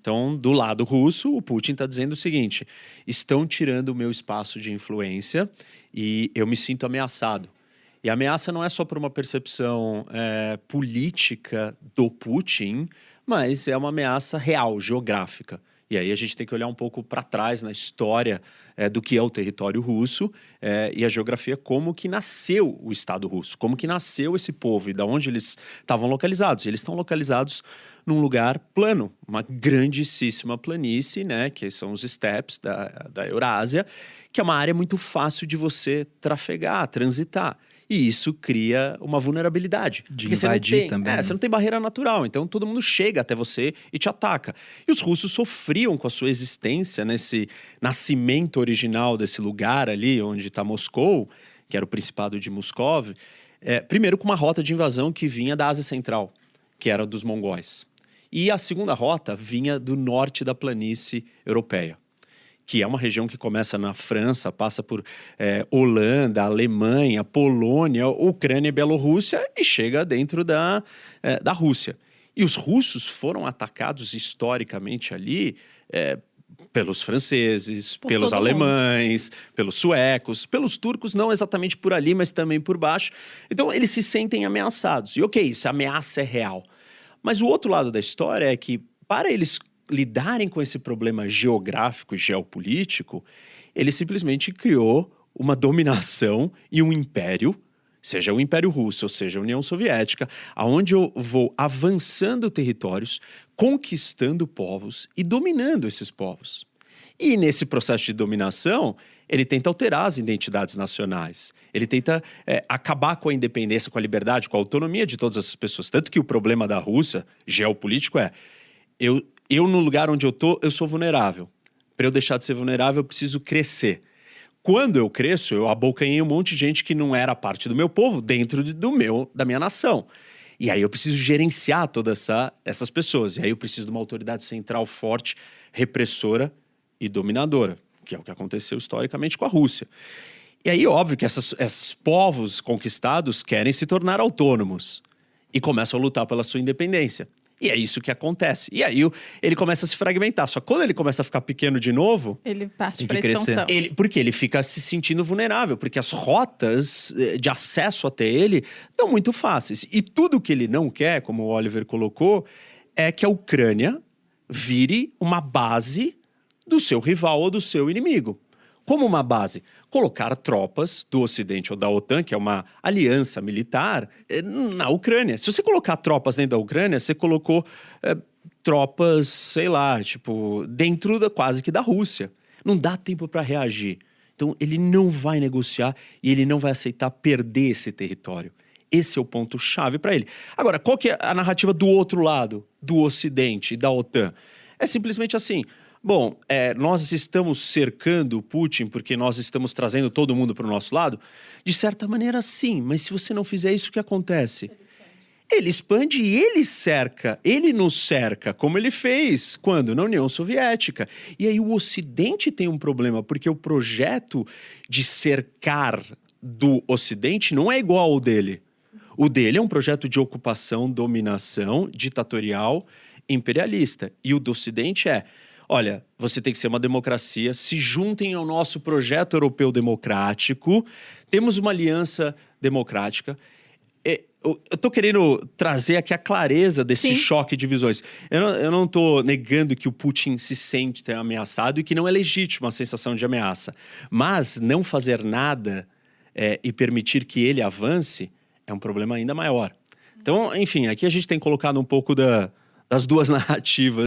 Então, do lado russo, o Putin está dizendo o seguinte: estão tirando o meu espaço de influência e eu me sinto ameaçado. E a ameaça não é só por uma percepção política do Putin, mas é uma ameaça real, geográfica. E aí a gente tem que olhar um pouco para trás na história do que é o território russo e a geografia, como que nasceu o Estado russo, como que nasceu esse povo e de onde eles estavam localizados. Eles estão localizados num lugar plano, uma grandíssima planície, né, que são os steppes da Eurásia, que é uma área muito fácil de você trafegar, transitar. E isso cria uma vulnerabilidade. De porque invadir também, né? você não tem barreira natural, então todo mundo chega até você e te ataca. E os russos sofriam com a sua existência nesse nascimento original desse lugar ali, onde está Moscou, que era o Principado de Moscov, primeiro com uma rota de invasão que vinha da Ásia Central, que era dos mongóis. E a segunda rota vinha do norte da planície europeia, que é uma região que começa na França, passa por Holanda, Alemanha, Polônia, Ucrânia e Bielorrússia e chega dentro da Rússia. E os russos foram atacados historicamente ali pelos franceses, pelos alemães, pelos suecos, pelos turcos, não exatamente por ali, mas também por baixo. Então eles se sentem ameaçados. E ok, essa ameaça é real. Mas o outro lado da história é que, para eles lidarem com esse problema geográfico e geopolítico, ele simplesmente criou uma dominação e um império, seja o Império Russo, ou seja a União Soviética, aonde eu vou avançando territórios, conquistando povos e dominando esses povos. E nesse processo de dominação, ele tenta alterar as identidades nacionais. Ele tenta acabar com a independência, com a liberdade, com a autonomia de todas essas pessoas. Tanto que o problema da Rússia, geopolítico, eu, no lugar onde eu tô, eu sou vulnerável. Para eu deixar de ser vulnerável, eu preciso crescer. Quando eu cresço, eu abocanhei um monte de gente que não era parte do meu povo dentro da minha nação. E aí eu preciso gerenciar todas essas pessoas. E aí eu preciso de uma autoridade central forte, repressora e dominadora, que é o que aconteceu historicamente com a Rússia. E aí, óbvio que esses povos conquistados querem se tornar autônomos e começam a lutar pela sua independência. E é isso que acontece. E aí ele começa a se fragmentar. Só que quando ele começa a ficar pequeno de novo, ele parte para a expansão. Porque ele fica se sentindo vulnerável, porque as rotas de acesso até ele estão muito fáceis. E tudo que ele não quer, como o Oliver colocou, é que a Ucrânia vire uma base do seu rival ou do seu inimigo. Como uma base? Colocar tropas do Ocidente ou da OTAN, que é uma aliança militar, na Ucrânia. Se você colocar tropas dentro da Ucrânia, você colocou tropas, sei lá, tipo, dentro quase que da Rússia. Não dá tempo para reagir. Então, ele não vai negociar e ele não vai aceitar perder esse território. Esse é o ponto-chave para ele. Agora, qual que é a narrativa do outro lado, do Ocidente e da OTAN? É simplesmente assim: bom, nós estamos cercando o Putin porque nós estamos trazendo todo mundo para o nosso lado? De certa maneira, sim. Mas se você não fizer isso, o que acontece? Ele expande e ele cerca. Ele nos cerca, como ele fez quando? Na União Soviética. E aí o Ocidente tem um problema, porque o projeto de cercar do Ocidente não é igual ao dele. O dele é um projeto de ocupação, dominação, ditatorial, imperialista. E o do Ocidente olha, você tem que ser uma democracia, se juntem ao nosso projeto europeu democrático, temos uma aliança democrática. Eu estou querendo trazer aqui a clareza desse choque de visões. Eu não estou negando que o Putin se sente ameaçado e que não é legítima a sensação de ameaça. Mas não fazer nada e permitir que ele avance é um problema ainda maior. Então, enfim, aqui a gente tem colocado um pouco das duas narrativas